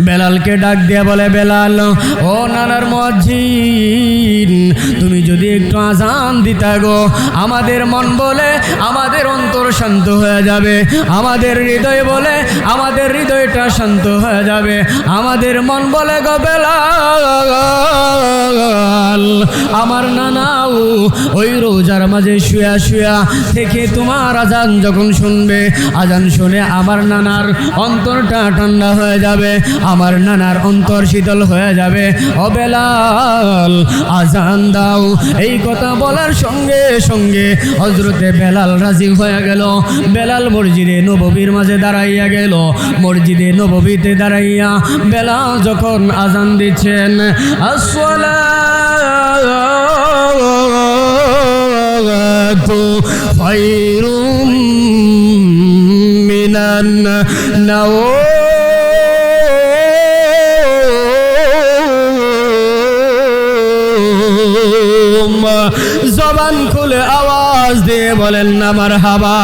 বেলালকে ডাক দিয়ে বলে, বেলাল ও নানার মুয়াজ্জিন, তুমি যদি একটু আজান দিতা গো, আমাদের মন বলে আমাদের অন্তর শান্ত হয়ে যাবে, আমাদের হৃদয় বলে আমাদের হৃদয়টা শান্ত হয়ে যাবে, আমাদের মন বলে গো বেলাল আমার নানাও ওই রোজার মাঝে শুয়া শুয়া থেকে তোমার আজান যখন শুনবে, আজান শুনে আমার নানার অন্তরটা ঠান্ডা হয়ে যাবে, আমার নানার অন্তর শীতল হয়ে যাবে। ও বেলাল আজান দাও। এই কথা বলার সঙ্গে সঙ্গে হযরতে বেলাল রাজি হয়ে গেল। বেলাল মসজিদে নববীর মাঝে দাঁড়াইয়া গেল। মসজিদে নববীতে দাঁড়াইয়া বেলাল যখন আজান দিচ্ছেন, আসসালাতু খায়রুম মিনান নাওম, জবান খুলে আওয়াজ দিয়ে বলেন না মারহাবা।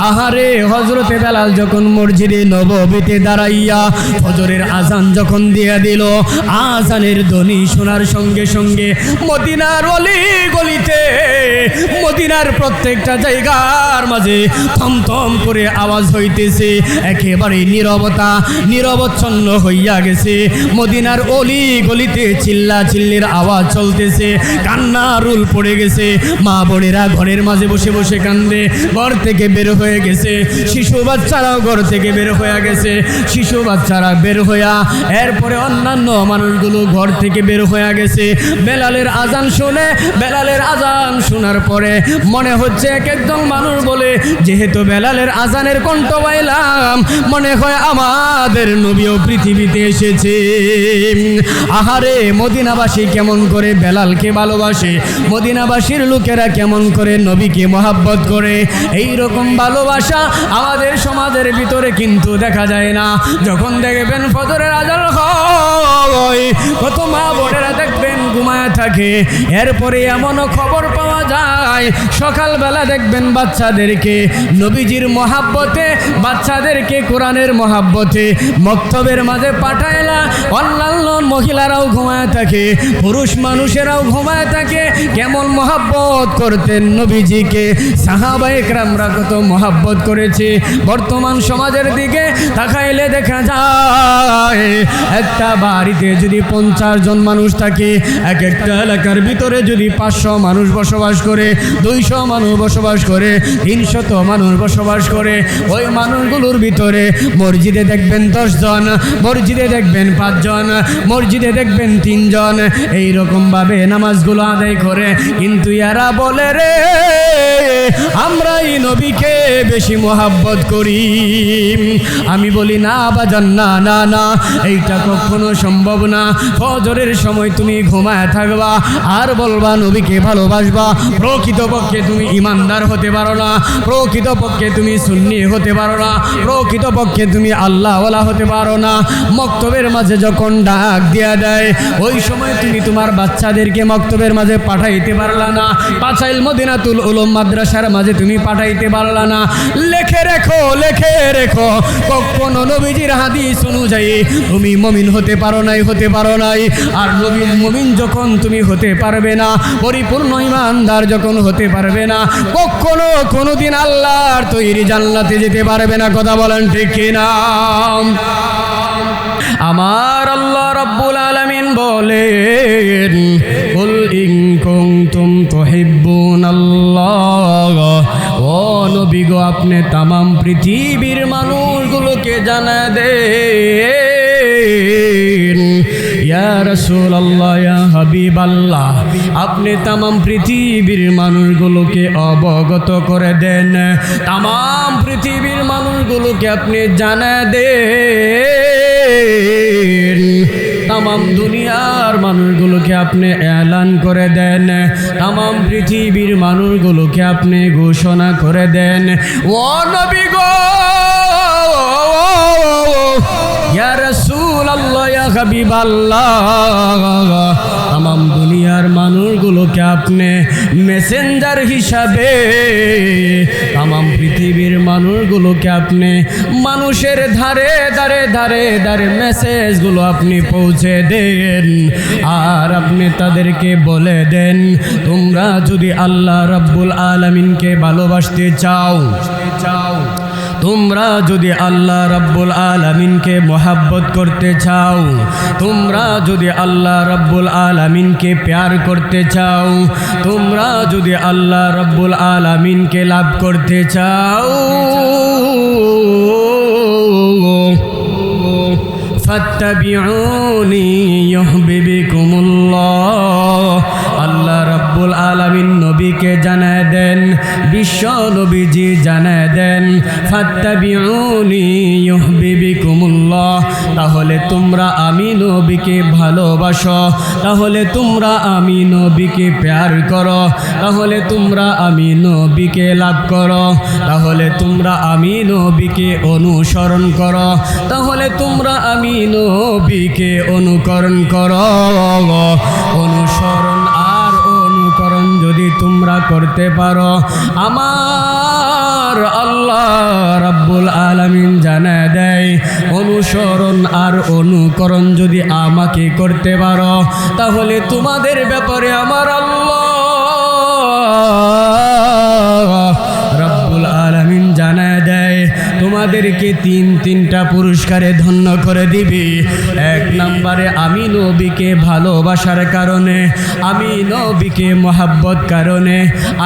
আহারে হযরতে বেলাল যখন মসজিদে নববীতে দাঁড়াইয়া ফজরের আজান যখন দিয়ে দিল, আজানের ধ্বনি শোনার সঙ্গে সঙ্গে মদিনার অলি গলিতে, মদিনার প্রত্যেকটা জায়গার মাঝে থমথম করে আওয়াজ হইতেছে, একেবারে নীরবতা নীরবচ্ছন্ন হইয়া গেছে। মদিনার অলি গলিতে চিল্লা চিল্লির আওয়াজ চলতেছে, কান্না রুল পড়ে গেছে। মা বোনেরা ঘরের মাঝে বসে বসে কান্দে, ঘর থেকে বের হয়ে গেছে। শিশু বাচ্চারাও ঘর থেকে বের হয়ে গেছে। শিশু বাচ্চারা বের হইয়া এরপরে অন্যান্য মানুষগুলো ঘর থেকে বের হয়ে গেছে। বেলালের আজান শুনে, বেলালের আজান শোনার পরে মনে হচ্ছে এক একজন মানুষ বলে, যেহেতু বেলালের আজানের কণ্ঠ পাইলাম, মনে হয় আমাদের নবীও পৃথিবীতে এসেছে। আহারে মদিনাবাসী কেমন করে বেলালকে ভালোবাসে, মদিনাবাসীর লোকেরা কেমন করে নবীকে মহাব্বত করে। এই রকম ভালোবাসা আমাদের সমাজের ভিতরে কিন্তু দেখা যায় না। যখন দেখবেন ফজরের আজান হয়, কত মা বোনেরা দেখবেন ঘুমায় থাকে। এরপরে এমনও খবর পাওয়া যায়, সকালবেলা দেখবেন বাচ্চাদেরকে নবীজির মহাব্বতে, বাচ্চাদেরকে কোরআনের মহাব্বতে মক্তবের মাঝে পাঠাইলা, অন্যান্য মহিলারাও ঘুমায় থাকে, পুরুষ মানুষেরাও ঘুমায় থাকে। কেমন মহাব্বত করতেন নবীজিকে, সাহাবায়ে কেরামরা কত মহাব্বত করেছে। বর্তমান সমাজের দিকে তাকাইলে দেখা যায়, একটা বাড়িতে যদি 50 জন মানুষ থাকে, এক একটা এলাকার ভিতরে যদি 500 মানুষ বসবাস করে, 200 মানুষ বসবাস করে, 300 মানুষ বসবাস করে, ওই মানুষগুলোর ভিতরে মসজিদে দেখবেন 10 জন, মসজিদে দেখবেন 5 জন, মসজিদে দেখবেন 3 জন, এইরকম ভাবে নামাজগুলো আদায় করে। কিন্তু এরা বলে রে, আমরা এই নবীকে বেশি মহাব্বত করি। আমি বলি না বাজান, না না না, এইটা কখনো সম্ভব না। ফজরের সময় তুমি ঘুমায় থাকবা আর বলবা নবীকে ভালোবাসবা, প্রকৃতপক্ষে তুমি ইমানদার হতে পারো না, প্রকৃতপক্ষে তুমি সুন্নি হতে পারো না, প্রকৃতপক্ষে তুমি আল্লাহওয়ালা হতে পারো না। মক্তবের মাঝে যখন ডাক দিয়া দেয়, ওই সময় তুমি তোমার বাচ্চাদেরকে মক্তবের মাঝে পাঠাইতে পারলা না, পাঁচাইল মদিনাতুল উলুম মাদ্রাসার মাঝে তুমি পাঠাইতে পারলা না। লেখে রেখো, লেখে রেখো, কখনো নবীজির হাদিস অনুযায়ী তুমি মুমিন হতে পারো নাই, হতে পারো নাই। আর নবীর মুমিন যখন তুমি হতে পারবে না, পরিপূর্ণ ইমানদার যখন হতে পারবে না, কখনো কোনোদিন আল্লাহর তৈরি জান্নাতে যেতে পারবে না। কথা বলেন ঠিক কিনা? আমার আল্লাহ রাব্বুল আলামিন বলেন, কুল ইন কুনতুম তুহিব্বুনাল্লাহ, ও নবী গো আপনি तमाम পৃথিবীর মানুষগুলোকে জানায় দেন, ইয়া রাসূলুল্লাহ, ইয়া হাবিবাল্লাহ, আপনি तमाम পৃথিবীর মানুষগুলোকে অবগত করে দেন, तमाम পৃথিবীর মানুষগুলোকে আপনি জানায় দেন, तमाम দুনিয়ার মানুষগুলোকে আপনি এলান করে দেন, तमाम পৃথিবীর মানুষগুলোকে আপনি ঘোষণা করে দেন, ও নবী গো, ইয়া রাসূলুল্লাহ, ইয়া হাবিবাল্লাহ, तमाम দুনিয়ার মানুষগুলোকে আপনি মেসেঞ্জার হিসাবে তামাম পৃথিবীর মানুষগুলোকে আপনি মানুষের ধারে ধারে ধারে ধারে মেসেজগুলো আপনি পৌঁছে দেন। আর আপনি তাদেরকে বলে দেন, তোমরা যদি আল্লাহ রাব্বুল আলামিনকে ভালোবাসতে চাও, তোমরা যদি আল্লাহ রাব্বুল আলামিনকে মোহাব্বত করতে চাও, তোমরা যদি আল্লাহ রাব্বুল আলামিনকে প্যার করতে চাও, তোমরা যদি আল্লাহ রাব্বুল আলামিনকে লাভ করতে চাও, ফাত্তাবিউনি ইউহিব্বুকুমুল্লাহ। আল্লাহ রাব্বুল আলামিন নবীকে জানায় দেন, বিশ্ব নবীজি জানায় দেন, ফাত্তাবিউনি ইউহিব্বুকুমুল্লাহ। তাহলে তোমরা আমি নবীকে ভালোবাসো, তাহলে তোমরা আমি নবীকে প্যার করো, তাহলে তোমরা আমি নবীকে লাভ করো, তাহলে তোমরা আমি নবীকে অনুসরণ করো, তাহলে তোমরা আমি নবীকে অনুকরণ করো। অনুসরণ আর অনুকরণ যদি তোমরা করতে পারো, আমার আল্লাহ রাব্বুল আলামিন জানায় দেয়, অনুসরণ আর অনুকরণ যদি আমাকে করতে পারো, তাহলে তোমাদের ব্যাপারে আমার আল্লাহ রাব্বুল আলামিন জানায় দেয়, তোমাদেরকে তিনটা পুরস্কারে ধন্য করে দিবি। এক নম্বরে আমি নবীকে ভালোবাসার কারণে, আমি নবীকে মোহাব্বত কারণে,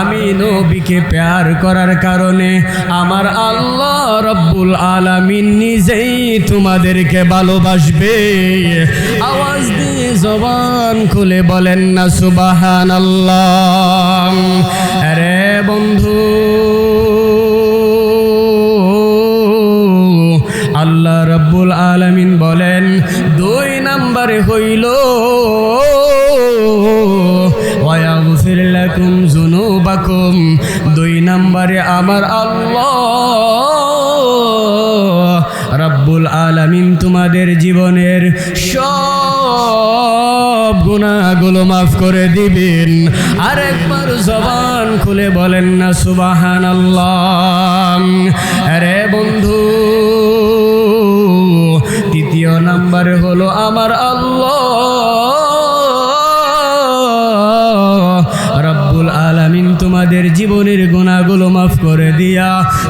আমি নবীকে প্যার করার কারণে আমার আল্লাহ রাব্বুল আলামিন নিজেই তোমাদেরকে ভালোবাসবে। আওয়াজ দিয়ে জবান খুলে বলেন না সুবহানাল্লাহ। আরে বন্ধু, আল্লাহ রাব্বুল আলামিন বলেন 2 নম্বরে হইল ওয়ায়াগফির লাকুম যুনুবাকুম। 2 নম্বরে আমার আল্লাহ রাব্বুল আলামিন তোমাদের জীবনের সব গুনাহগুলো মাফ করে দিবেন। আরেকবার জবান খুলে বলেন না সুবহানাল্লাহ। আরে বন্ধু, 3 নম্বরে হলো আমার আল্লাহ রাব্বুল আলামিন তোমাদের জীবনের গুনাহগুলো মাফ করে দিয়া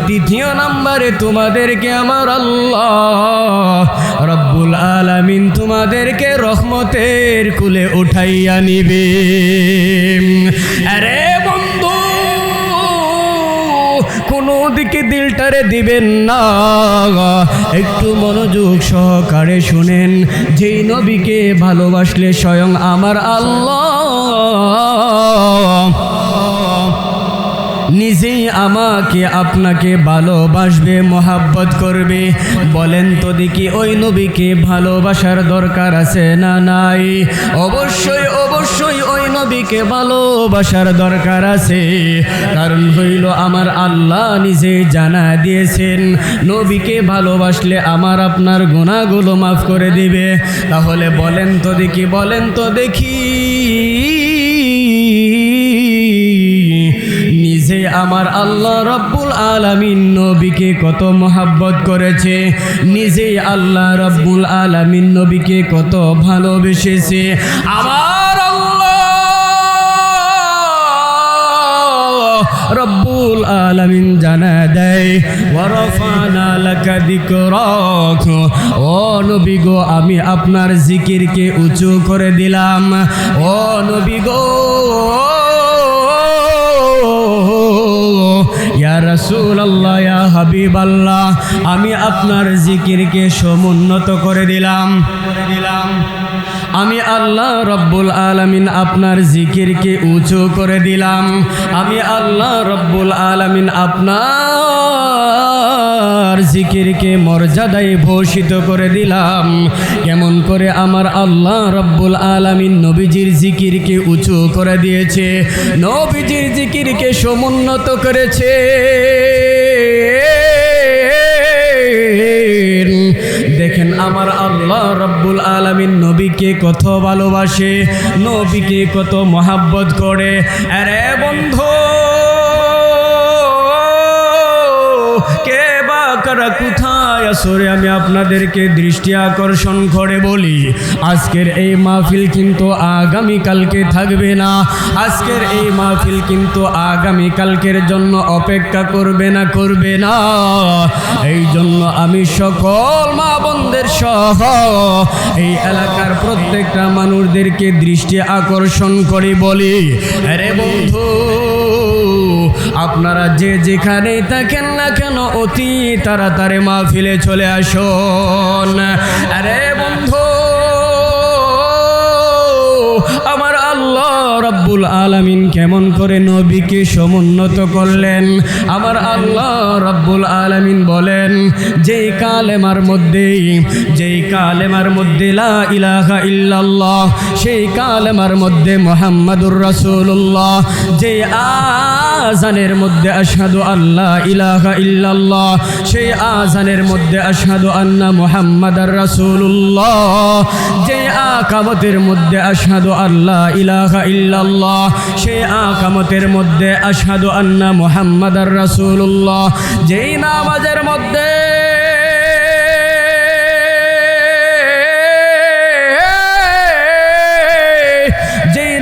3 নম্বরে তোমাদেরকে আমার আল্লাহ রাব্বুল আলামিন তোমাদেরকে রহমতের কুলে উঠাইয়া নিবে। আরে বন্ধু, কোনো দিকে দিলটারে দিবেন না, একটু মনোযোগ সহকারে শুনেন। যেই নবীকে ভালোবাসলে স্বয়ং আমার আল্লাহ নিজেই আমাকে আপনাকে ভালোবাসবে, মোহাব্বত করবে। বলেন তো দেখি ওই নবীকে ভালোবাসার দরকার আছে না নাই? অবশ্যই অবশ্যই ওই নবীকে ভালোবাসার দরকার আছে। কারণ হইল আমার আল্লাহ নিজে জানা দিয়েছেন নবীকে ভালোবাসলে আমার আপনার গুনাহগুলো মাফ করে দিবে। তাহলে বলেন তো দেখি, বলেন তো দেখি, নিজে আমার আল্লাহ রাব্বুল আলামিন নবীকে কত মোহাব্বত করেছে, নিজেই আল্লাহ রাব্বুল আলামিন নবীকে কত ভালোবেসেছে। আমার আল্লাহ রাব্বুল আলামিন জানা দেয়, ওয়া রাফানা লাকা যিকরাক। ও নবী গো, আমি আপনার জিকিরকে উঁচু করে দিলাম। ও নবী গো, ইয়া রাসূলুল্লাহ, ইয়া হাবিবাল্লাহ, আমি আপনার জিকিরকে সমুন্নত করে দিলাম। আমি আল্লাহ রাব্বুল আলামিন আপনার জিকিরকে উঁচু করে দিলাম। আমি আল্লাহ রাব্বুল আলামিন আপনার জিকিরকে মর্যাদায় ভূষিত করে দিলাম। কেমন করে আমার আল্লাহ রাব্বুল আলামিন নবীজির জিকিরকে উঁচু করে দিয়েছে, নবীজির জিকিরকে সমুন্নত করেছে। দেখেন আমার আল্লাহ রাব্বুল আলামিন নবীকে কত ভালোবাসে, নবীকে কত মহাব্বত করে। আরে বন্ধু, কে বা কারা কোথায় আসরে আমি আপনাদেরকে দৃষ্টি আকর্ষণ করে বলি, আজকের এই মাহফিল কিন্তু আগামীকালকে থাকবে না। আজকের এই মাহফিল কিন্তু আগামীকালকের জন্য অপেক্ষা করবে না। এই জন্য আমি সকল মা বোনদের সহ এই এলাকার প্রত্যেকটা মানুষদেরকে দৃষ্টি আকর্ষণ করে বলি, আরে বন্ধু, আপনারা যে যেখানে থাকেন না কেন অতি তাড়াতাড়ি মাহফিলে চলে আসুন। আরে বন্ধু, আমার আল্লাহ রাব্বুল আলামিন কেমন করে নবীকে সমুন্নত করলেন। আমার আল্লাহ রাব্বুল আলামিন বলেন, যেই কালেমার মধ্যে লা ইলাহা ইল্লাল্লাহ, সেই কালেমার মধ্যে মুহাম্মাদুর রাসূলুল্লাহ, যেই আযানের মধ্যে আশহাদু আল্লা ইলাহা ইল্লাল্লাহ, সেই আযানের মধ্যে আশহাদু আন্না মুহাম্মাদার রাসূলুল্লাহ, যেই আকামতের মধ্যে আশহাদু আল্লা ইলাহা ইল্লাল্লাহ, সেই আকামতের মধ্যে আশহাদু আন্না মুহাম্মাদার রাসূলুল্লাহ, যেই নামাজের মধ্যে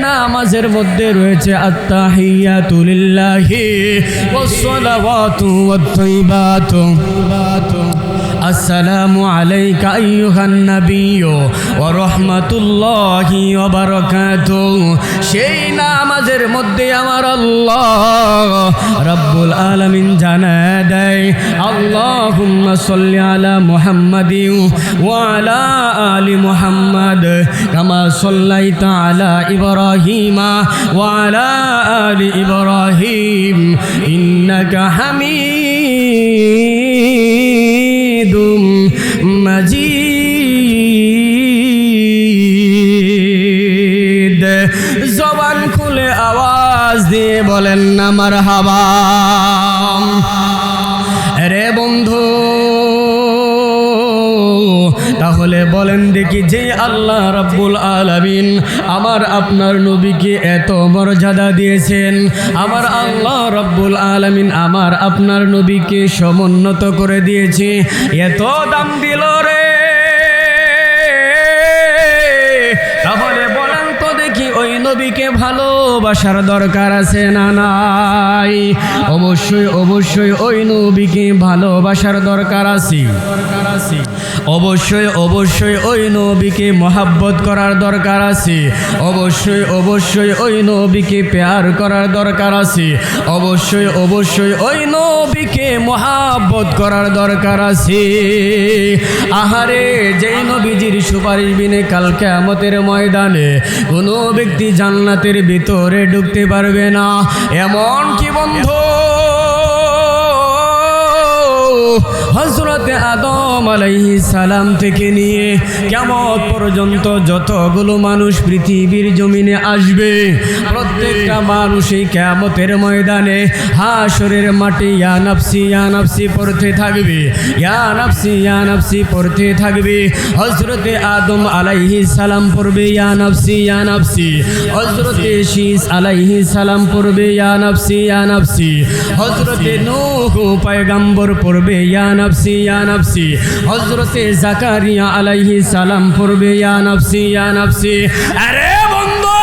নামাজের মধ্যে রয়েছে আত্তাহিয়াতু লিল্লাহি ওয়াস সালাওয়াতু ওয়াত তাইয়িবাতু, আসসালামু আলাইকা আইয়ুহান নাবিয়্যু ওয়া রাহমাতুল্লাহি ওয়া বারাকাতুহু, সেই নামাজের মধ্যে আমার আল্লাহ রাব্বুল আলামিন জানায় দেয়, আল্লাহুম্মা সাল্লি আলা মুহাম্মাদিন ওয়া আলা আলি মুহাম্মাদ কামা সাল্লাইতা আলা ইব্রাহিমা ওয়া আলা আলি ইব্রাহিম ইন্নাকা হামিদুম মাজিদ। জবান খুলে আওয়াজ দিয়ে বলেন না মারহাবা। রে বন্ধু, তাহলে বলেন দেখি, যে আল্লাহ রাব্বুল আলামিন আমার আপনার নবীকে এত মর্যাদা দিয়েছেন, আমার আল্লাহ রাব্বুল আলামিন আমার আপনার নবীকে সমুন্নত করে দিয়েছে, এত দাম দিল রে, তাহলে বলেন তো দেখি ওই নবীকে ভালোবাসার দরকার আছে না নাই? অবশ্যই অবশ্যই ওই নবীকে ভালোবাসার দরকার আছে। অবশ্যই অবশ্যই ওই নবীকে মহাব্বত করার দরকার আছে। অবশ্যই অবশ্যই ওই নবীকে প্যার করার দরকার আছে। অবশ্যই অবশ্যই ওই নবীকে মহাব্বত করার দরকার আছে। আহারে, যেই নবীজির সুপারিশ বিনে কাল কিয়ামতের ময়দানে কোনো ব্যক্তি জান্নাতের ভিতরে ঢুকতে পারবে না। এমন কি বন্ধু, হযরতে আদম আলাইহিস সালাম থেকে নিয়ে কিয়ামত পর্যন্ত যতগুলো মানুষ পৃথিবীর জমিনে আসবে, প্রত্যেকটা মানুষ এই কিয়ামতের ময়দানে হাশরের মাঠে ইয়া নাফসি ইয়া নাফসি পড়তে থাকবে, ইয়া নাফসি ইয়া নাফসি পড়তে থাকবে। হযরতে আদম আলাইহিস সালাম পড়বে ইয়া নাফসি ইয়া নাফসি, হযরতে শীস আলাইহিস সালাম পড়বে ইয়া নাফসি ইয়া নাফসি, হযরতে নূহ পয়গম্বর পড়বে ইয়া নাফসি ইয়া নাফসি, হযরতে জাকারিয়া আলাইহিস সালাম পড়বে ইয়া নাফসি ইয়া নাফসি। আরে বন্ধু,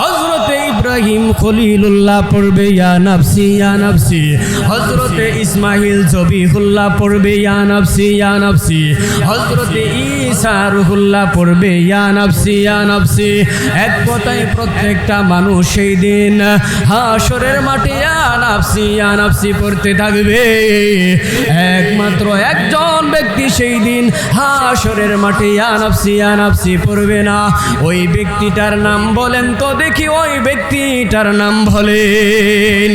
হযরতে ইব্রাহিম খলিলুল্লাহ পড়বে ইয়া নাফসি ইয়া নাফসি, হযরতে ইসমাইল জবিহুল্লাহ পড়বে ইয়া নাফসি ইয়া নাফসি, হযরতে ঈসা রুহুল্লাহ পড়বে ইয়া নাফসি ইয়া নাফসি। এক কথায় প্রত্যেকটা মানুষ সেই দিন হাশরের মাঠে ইয়া নাফসি পড়তে থাকবে। একমাত্র একজন ব্যক্তি সেই দিন হাশরের মাঠে ইয়া নাফসি পড়বে না। ওই ব্যক্তিটার নাম বলেন তো দেখি, ওই ব্যক্তিটার নাম বলেন।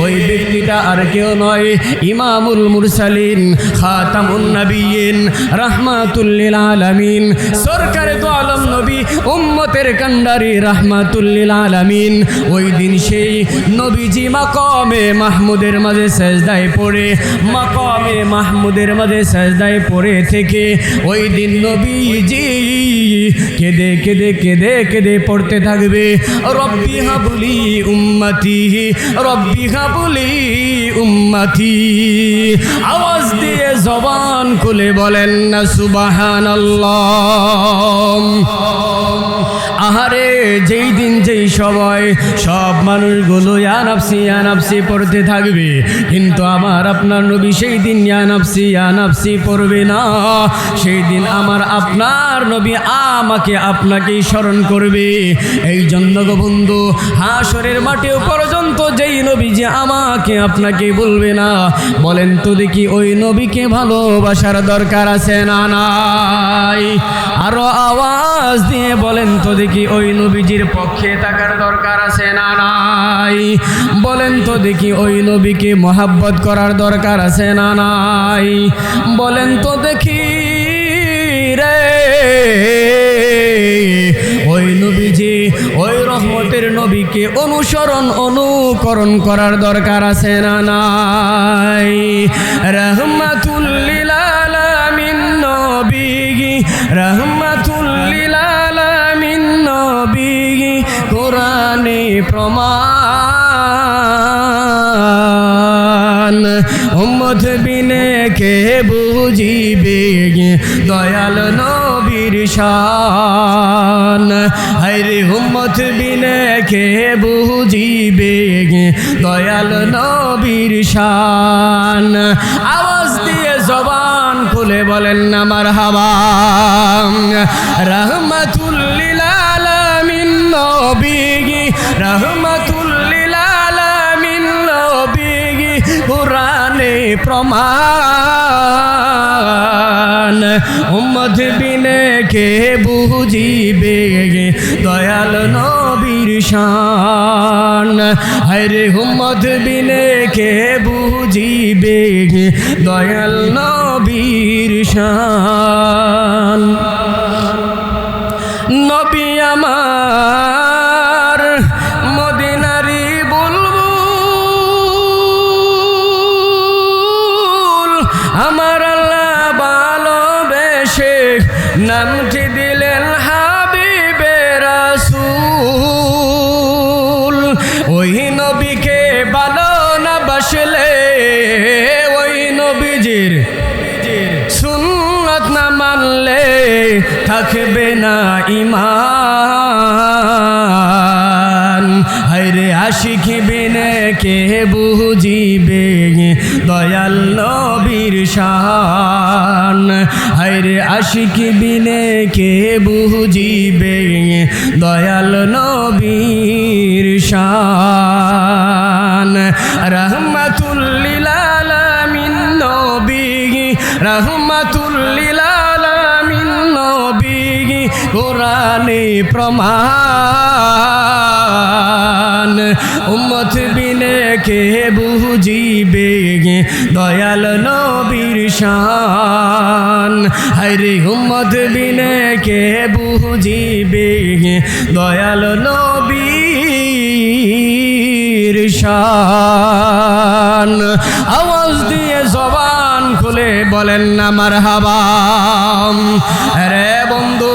ওই ব্যক্তিটা আর কেউ নয়, ইমামুল মুরসালিন খাতামুন নবিয়্যিন রাহমাতুল লিল আলামিন, সরকারে দু আলম নবী উম্মতের কান্ডারি রাহমাতুল লিল আলামিন। ওই দিন সেই নবীজি মাকামে মাহমুদের মাঝে সেজদায় পড়ে, মাকামে মাহমুদের মাঝে সেজদায় পড়ে থেকে ওই দিন নবীজি কেঁদে কেঁদে কেঁদে কেঁদে পড়তে থাকবে, রব্বি হাবলি উম্মতি, রব্বি হাবলি উম্মতি। আওয়াজ দিয়ে জবান খুলে বলেন না সুবহানাল্লাহ। আহারে যেই দিন যেই সময় সব মানুষগুলো ইয়া নাফসি পড়তে থাকবে, কিন্তু আমার আপনার নবী সেই দিন ইয়া নাফসি পড়বে না। সেই দিন আমার আপনার নবী আমাকে আপনাকেই স্মরণ করবে। এই জন্য গো বন্ধু, হাসরের মাঠেও পর্যন্ত যেই নবী যে আমাকে আপনাকে বলবে না, বলেন তো দেখি ওই নবীকে ভালোবাসার দরকার আছে না নাই? আরো আওয়াজ দিয়ে বলেন তো দেখি ওই নবীজির পক্ষে থাকার দরকার আছে না নাই? বলেন তো দেখি ওই নবীকে মহাব্বত করার দরকার আছে না নাই? বলেন তো দেখি রে, ওই নবীজি ওই রহমতের নবীকে অনুকরণ করার দরকার আছে না নাই? রাহমাতুল লিল আলামিন নবী, রাহমাতুল লিল আলামিন নবী, কোরআনে প্রমাণ। উম্মত বিনে কে বুঝিবে দয়াল নবীর শান। হায়রে উম্মত বিনে কে বুঝিবে দয়াল নবীর শান। আওয়াজ দিয়ে জবান খুলে বলেন না মারহাবা। রাহমাতুল লিল আলামিন নবী, রাহমাতুল লিল আলামিন নবী, কোরআনে প্রমাণ। উম্মত বিনে কে বুঝিবে দয়াল নবীর শান। হায়রে উম্মত বিনে কে বুঝিবে দয়াল নবীর শান। নবী আমার মদিনারি বুলবুল, আমার আল্লাহ ভালোবেসে নামটি দিলেন হাবিবে রাসূল। ওই নবীকে ভালো না বাসলে, ওই নবীজির সুন্নাত না মানলে থাকবে না ঈমান। হায়রে আশিক বিনে কে বুঝিবে দয়াল নবীর শান। হায়রে আশিক বিনে কে বুঝিবে দয়াল নবীর শান। রাহমাতুল লিল আলামিন নবী, রাহমাতুল লিল আলামিন নবী, কোরআনে প্রমাণ। উম্মত বিনে কে বুঝিবে দয়াল নবীর শান। হায়রে উম্মত বিনে কে বুঝিবে দয়াল নবীর শান। আওয়াজ দিয়ে জবান খুলে বলেন না মারহাবা। রে বন্ধু,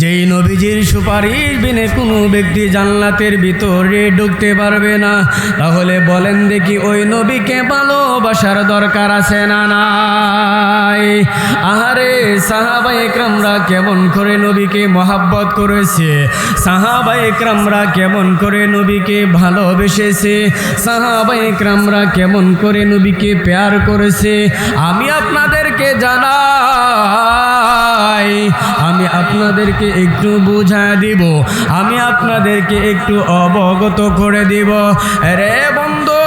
যেই নবীজির সুপারিশ বিনে কোনো ব্যক্তি জান্নাতের ভিতরে ঢুকতে পারবে না, তাহলে বলেন দেখি ওই নবীকে ভালোবাসার দরকার আছে না নাই? আহারে সাহাবায়ে কেরামরা কেমন করে নবীকে মহাব্বত করেছে, সাহাবায়ে কেরামরা কেমন করে নবীকে ভালোবেসেছে, সাহাবায়ে কেরামরা কেমন করে নবীকে প্যার করেছে, আমি আপনাদেরকে জানাই, আমি আপনাদেরকে একটু বুঝায় দিব, আমি আপনাদেরকে একটু অবগত করে দিব। রে বন্ধু,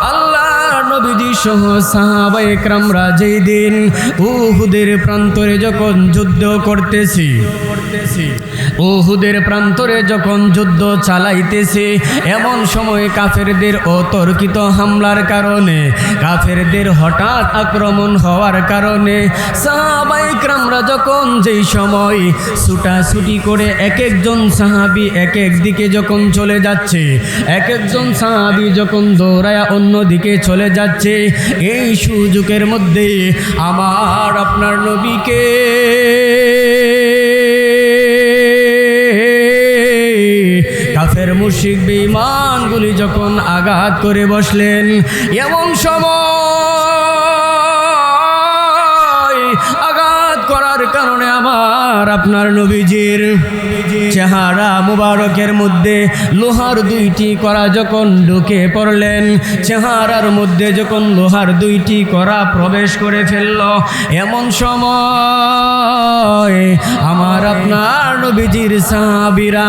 আল্লাহর নবীজি সহ সাহাবায়ে কেরামরা যেই দিন উহুদের প্রান্তরে যখন যুদ্ধ করতেছি, উহুদের প্রান্তরে যখন যুদ্ধ চালাইতেছে, এমন সময় কাফেরদের অতর্কিত হামলার কারণে, কাফেরদের হঠাৎ আক্রমণ হওয়ার কারণে সাহাবায়ে কেরামরা যখন যেই সময় ছুটাছুটি করে এক একজন সাহাবী এক এক দিকে যখন চলে যাচ্ছে, এক একজন সাহাবী যখন দৌড়ায়া অন্য দিকে চলে যাচ্ছে, এই সুযোগের মধ্যে আমার আপনার নবীকে কাফের মুশরিক বেঈমানগুলি যখন আঘাত করে বসলেন, এমন সময় আঘাত করার কারণে আমার আপনার নবীজির চেহারা মুবারকের মধ্যে লোহার দুইটি করা যখন ঢুকে পড়লেন, চেহারার মধ্যে যখন লোহার দুইটি করা প্রবেশ করে ফেলল, এমন সময় আমার আপনার নবীজির সাহাবীরা,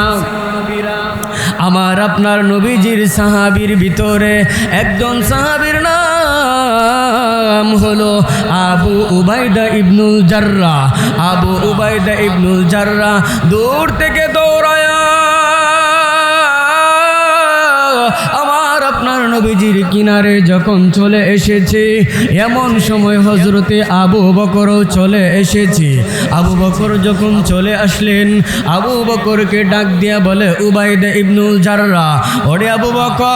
আমার আপনার নবীজির সাহাবীর ভিতরে একজন সাহাবীর নাম হলো আবু উবাইদা ইবনুল জাররাহ। আবু উবাইদা ইবনুল জাররাহ দূর থেকে দৌড়ায়া আমার আপনার নবীজির কিনারে যখন চলে এসেছে, এমন সময় হযরতে আবু বকরও চলে এসেছে। আবু বকর যখন চলে আসলেন, আবু বকরকে ডাক দিয়া বলে, উবাইদা ইবনুল জাররাহ, ওরে আবু বকর,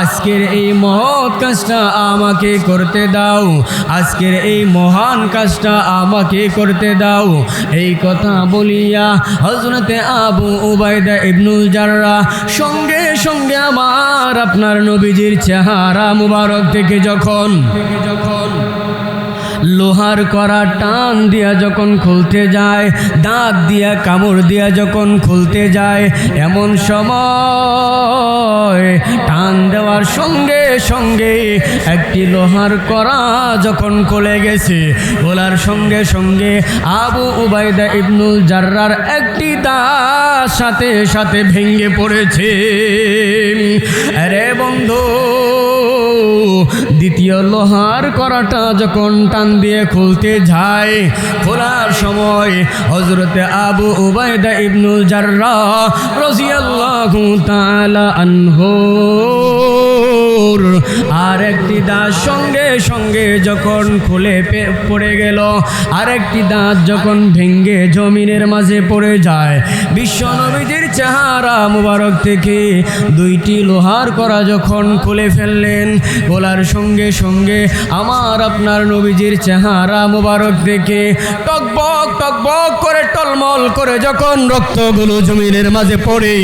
আজকের এই মহৎ কাজটা আমাকে করতে দাও, আজকের এই মহান কাজটা আমাকে করতে দাও। এই কথা বলিয়া হযরতে আবু উবাইদা ইবনুল জাররাহ সঙ্গে সঙ্গে আমার আপনার নবীজির চেহারা মুবারক থেকে যখন লোহার করা টান দিয়া যখন খুলতে যায়, দাঁত দিয়া কামড় দিয়া যখন খুলতে যায়, এমন সময় টান দেওয়ার সঙ্গে সঙ্গে একটি লোহার করা যখন খুলে গেছে, খোলার সঙ্গে সঙ্গে আবু উবাইদা ইবনুল জাররাহর একটি দাঁত সাথে সাথে ভেঙে পড়েছে। আরে বন্ধু, দ্বিতীয় লোহার করাটা যখন টান দিয়ে খুলতে যায়, খোলার সময় হযরতে আবু উবাইদা ইবনুল জাররাহ রাদিয়াল্লাহু তাআলা আনহু আর একটি দাঁত সঙ্গে সঙ্গে যখন খুলে পড়ে গেল, আরেকটি দাঁত যখন ভেঙে জমিনের মাঝে পড়ে যায়, বিশ্ব নবীজির চেহারা মুবারক থেকে দুইটি লোহার করা যখন খুলে ফেললেন, খোলার সঙ্গে সঙ্গে আমার আপনার নবীজির চেহারা মুবারক থেকে টকবক টকবক করে টলমল করে যখন রক্তগুলো জমিনের মাঝে পড়ে,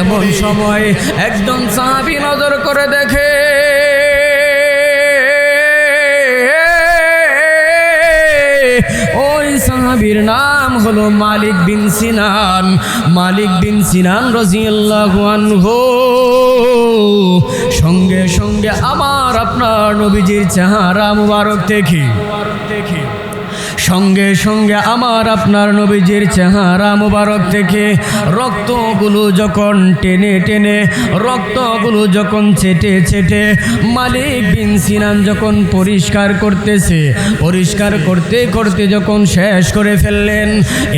এমন সময় একজন সাহাবী নজর করে দেখে ওই সাহাবীর নাম হলো মালিক বিন সিনান। মালিক বিন সিনান রাদিয়াল্লাহু আনহু সঙ্গে সঙ্গে আমার আপনার নবীজির চেহারা মুবারক থেকে সঙ্গে সঙ্গে আমার আপনার নবীজির চেহারা মুবারক থেকে রক্তগুলো যখন টেনে টেনে, রক্তগুলো যখন ছেটে ছেটে মালিক বিন সিনান যখন পরিষ্কার করতেছে, পরিষ্কার করতে করতে যখন শেষ করে ফেললেন,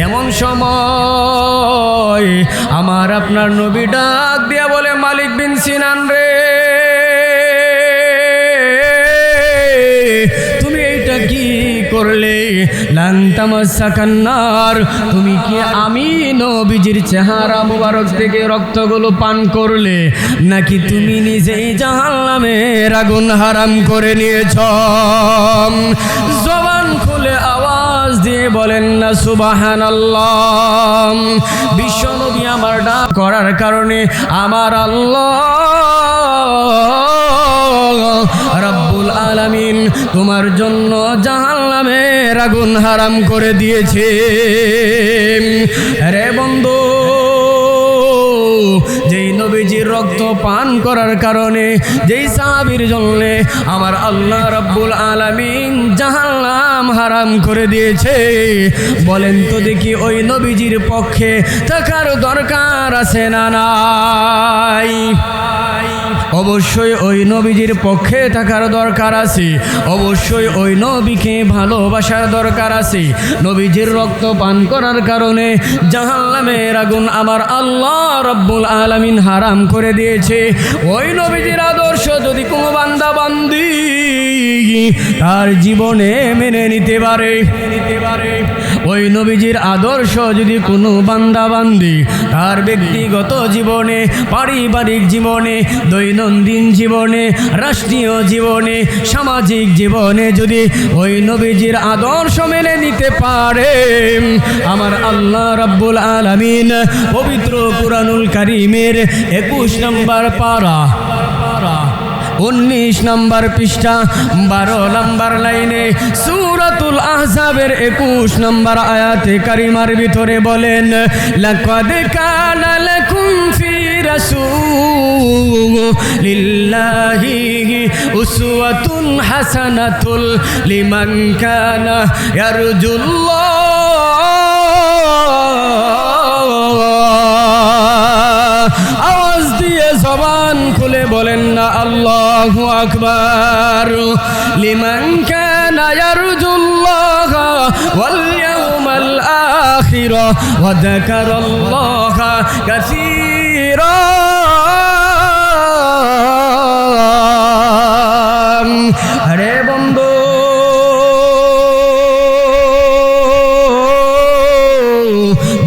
এমন সময় আমার আপনার নবী ডাক দিয়া বলে, মালিক বিন সিনান রে, তুমি এইটা কি করলে? লান তামাসাকান নার, তুমি কি আমি নবীজির চেহারা মুবারক থেকে রক্তগুলো পান করলে, নাকি তুমি নিজেই জাহান্নামের আগুন হারাম করে নিয়েছ? জবান খুলে আওয়াজ দিয়ে বলেন না সুবহানাল্লাহ। বিশ্বনবী আমার ডাক করার কারণে আমার আল্লাহ রব্বুল আলামিন তোমার জন্য জাহান্নামের আগুন হারাম করে দিয়েছে। রে বন্ধু, যেই নবীজির রক্ত পান করার কারণে, যেই সাহাবীর জন্য আমার আল্লাহ রব্বুল আলামিন জাহান্নাম হারাম করে দিয়েছে, বলেন তো দেখি ওই নবীজির পক্ষে থাকার দরকার আছে না নাই? অবশ্যই ওই নবীজির পক্ষে থাকার দরকার আছে, অবশ্যই ওই নবীকে ভালোবাসার দরকার আছে। নবীজির রক্ত পান করার কারণে জাহান্নামের আগুন আমার আল্লাহ রাব্বুল আলামিন হারাম করে দিয়েছে। ওই নবীজির আদর্শ যদি কোনো বান্দা বান্দি তার জীবনে মেনে নিতে পারে, ওই নবীজির আদর্শ যদি কোনো বান্দা বান্দি তার ব্যক্তিগত জীবনে, পারিবারিক জীবনে, দৈনন্দিন জীবনে, রাষ্ট্রীয় জীবনে, সামাজিক জীবনে যদি ওই নবীজির আদর্শ মেনে নিতে পারে, আমার আল্লাহ রাব্বুল আলামিন পবিত্র কুরআনুল কারীমের 21 নম্বর পারা 19 নম্বর পৃষ্ঠা 12 নম্বর লাইনে সূরাতুল আহজাবের 21 নম্বর আয়াতে কারিমার ভিতরে বলেন, লাকাদ কানা লাকুম ফি রাসূলিল্লাহি উসওয়াতুন হাসানাতুল লিমান কানা ইয়ারজুল্লাহ। আওয়াজ দিয়ে জবান খুলে বলেন না আল্লাহু আকবার। লিমান কানা ইয়ারজুল্লাহ ওয়াল ইয়াউমাল আখির ওয়া যাকারাল্লাহা কাসীরা। আরে বন্ধু,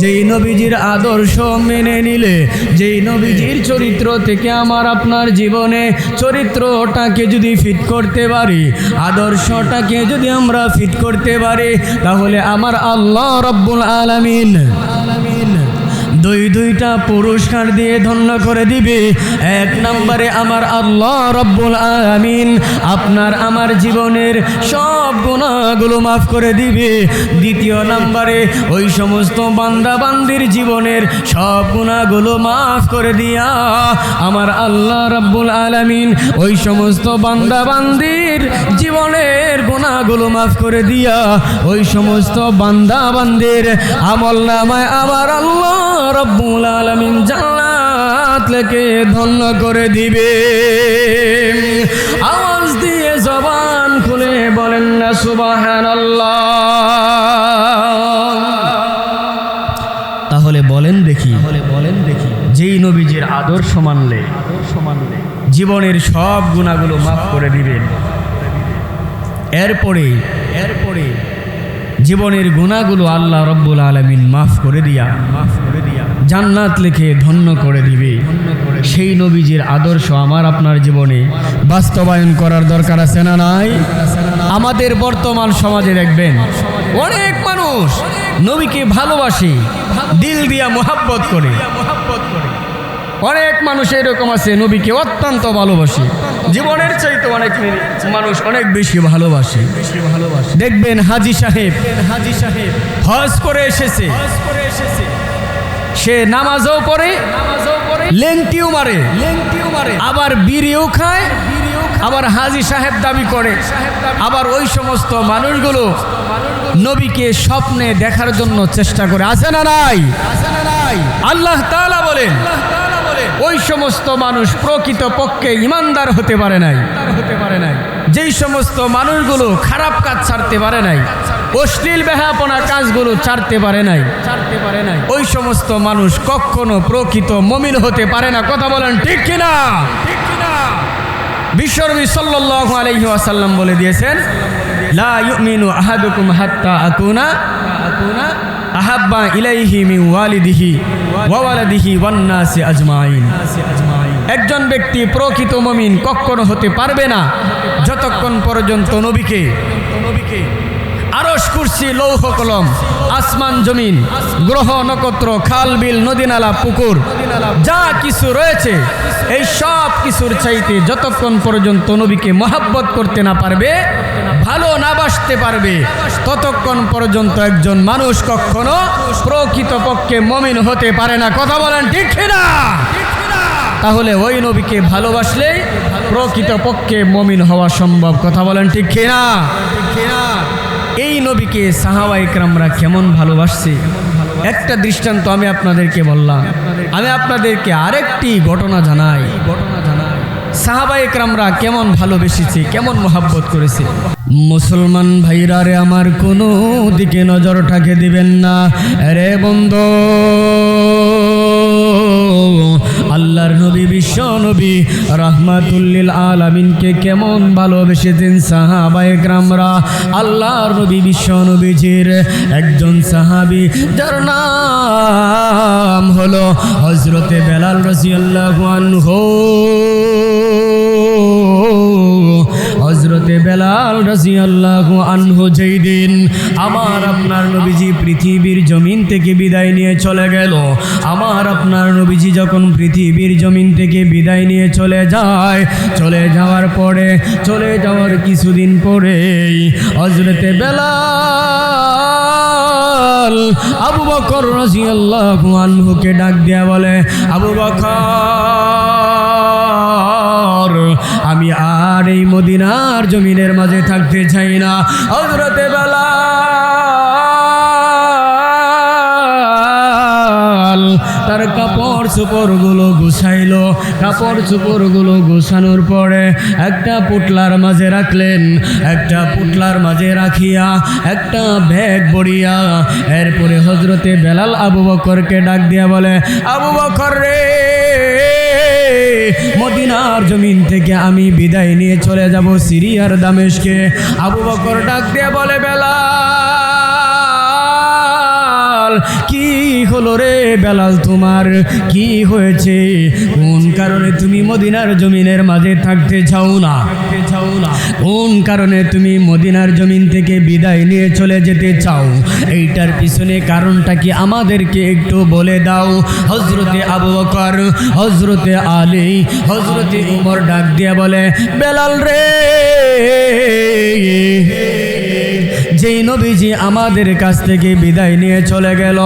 যেই নবীজির আদর্শ মেনে নিলে, যেই নবীজির চরিত্র থেকে আমার আপনার জীবনে চরিত্রটাকে যদি ফিট করতে পারি, আদর্শটাকে যদি আমরা ফিট করতে পারি, তাহলে আমার আল্লাহ রাব্বুল আলামিন দুইটা পুরস্কার দিয়ে ধন্য করে দিবে। 1 নম্বরে আমার আল্লাহ রাব্বুল আলামিন আপনার আমার জীবনের সব গুনাহগুলো মাফ করে দিবে। 2 নম্বরে ওই সমস্ত বান্দা বান্দির জীবনের সব গুনাহগুলো মাফ করে দিয়া আমার আল্লাহ রাব্বুল আলামিন ওই সমস্ত বান্দা বান্দির জীবনের গুনাহগুলো মাফ করে দিয়া ওই সমস্ত বান্দা বান্দির আমলনামায় আমার আল্লাহ রাব্বুল আলামিন জান্নাত লেখে ধন্য করে দিবে। আওয়াজ দিয়ে জবান খুলে বলেন না সুবহানাল্লাহ। তাহলে বলেন দেখি, যেই নবীজির আদর্শ মানলে জীবনের সব গুনাহগুলো মাফ করে দিবেন, এরপরে জীবনের গুনাহগুলো আল্লাহ রাব্বুল আলামিন মাফ করে দিয়া জান্নাত লিখে ধন্য করে দিবে। সেই নবীজির আদর্শ আমার আপনার জীবনে বাস্তবায়ন করার দরকার আছে না নাই? আমাদের বর্তমান সমাজে দেখবেন অনেক মানুষ নবীকে ভালোবাসে, দিল দিয়া মোহাব্বত করে। অনেক মানুষ এরকম আছে নবীকে অত্যন্ত ভালোবাসে, জীবনের চাইতে অনেক মানুষ অনেক বেশি ভালোবাসে। দেখবেন হাজী সাহেব হজ করে এসেছে, সে নামাজও পড়ে, লেংটিও মারে, আবার বিড়িও খায়, আবার হাজী সাহেব দাবি করে। আবার ওই সমস্ত মানুষগুলো নবীকে স্বপ্নে দেখার জন্য চেষ্টা করে, আছে না নাই? আল্লাহ তাআলা বলেন ওই সমস্ত মানুষ প্রকৃত পক্ষে ইমানদার হতে পারে নাই। যেই সমস্ত মানুষগুলো খারাপ কাজ ছাড়তে পারে নাই, অশ্লীল বেহাপনা কাজগুলো ছাড়তে পারে নাই, ওই সমস্ত মানুষ কখনো প্রকৃত মুমিন হতে পারে না। কথা বলেন ঠিক কিনা? বিশ্বনবী সাল্লাল্লাহু আলাইহি ওয়াসাল্লাম বলে দিয়েছেন, লা ইউমিনু আহাদুকুম হাত্তা আকুনা আহাব্বা ইলাইহি মিন ওয়ালিদিহি ওয়া ওয়ালাদিহি ওয়ান নাসি আজমাইন। একজন ব্যক্তি প্রকৃত মুমিন কখনো হতে পারবে না যতক্ষণ পর্যন্ত নবীকে আরশ কুরসি লৌহ কলম আসমান জমিন গ্রহ নক্ষত্র খাল বিল নদী নালা পুকুর যা কিছু রয়েছে এই সব কিছুর চাইতে যতক্ষণ পর্যন্ত নবীকে মহব্বত করতে না পারবে, ভালো না বাসতে পারবে, ততক্ষণ পর্যন্ত একজন মানুষ কখনো প্রকৃতপক্ষে মুমিন হতে পারে না। কথা বলেন ঠিক কিনা? তাহলে ওই নবীকে ভালোবাসলে প্রকৃতপক্ষে মুমিন হওয়া সম্ভব। কথা বলেন ঠিক কিনা? এই নবীকে সাহাবায়ে কেরামরা কেমন ভালোবাসছে একটা দৃষ্টান্ত আমি আপনাদেরকে বললাম। আমি আপনাদেরকে আরেকটি ঘটনা জানাই। সাহাবায়ে কেরামরা কেমন ভালোবেসেছে, কেমন মোহাব্বত করেছে। মুসলমান ভাইরা রে আমার কোনো দিকে নজরটাকে দিবেন না রে বন্ধু। আল্লাহর নবী বিশ্ব নবী রাহমাতুল লিল আলামিনকে কেমন ভালোবেসেছেন সাহাবায়ে কেরামরা। আল্লাহর নবী বিশ্ব নবীজির একজন সাহাবী যার নাম হলো হযরতে বেলাল রাদিয়াল্লাহু আনহু। হযরতে বেলাল রাদিয়াল্লাহু আনহু যেই দিন আমার আপনার নবীজি পৃথিবীর জমিন থেকে বিদায় নিয়ে চলে গেল, আমার আপনার নবীজি যখন পৃথিবীর জমিন থেকে বিদায় নিয়ে চলে যায়, চলে যাওয়ার পরে, চলে যাওয়ার কিছুদিন পরেই হযরতে বেলাল আবু বকর রাদিয়াল্লাহু আনহুকে ডাক দিয়া বলে, আবু বকর, আমি আর এই মদিনার জমিনের মাঝে থাকতে চাই না। হযরতে বেলাল তার কাপড় চোপড়গুলো গুছাইলো, কাপড় চোপড়গুলো গুছানোর পরে একটা পুটলার মাঝে রাখলেন, একটা পুটলার মাঝে রাখিয়া একটা ব্যাগ বড়িয়া এরপরে হযরতে বেলাল আবু বকরকে ডাক দিয়া বলে, আবু বকর রে, মদিনার জমিন থেকে আমি বিদায় নিয়ে চলে যাব সিরিয়ার দামেস্কে। আবু বকর ডাক দিয়ে বলে, বেলাল কি হলো রে বেলাল, তোমার কি হয়েছে? কোন কারণে তুমি মদিনার জমিনের মাঝে থাকতে চাও না? কোন কারণে তুমি মদিনার জমিন থেকে বিদায় নিয়ে চলে যেতে চাও? এইটার পিছনে কারণটা কি আমাদেরকে একটু বলে দাও। হযরতে আবু বকর, হযরতে আলী, হযরতে উমর ডাক দিয়ে বলে, বেলাল রে, যেই নবীজি আমাদের কাছ থেকে বিদায় নিয়ে চলে গেল,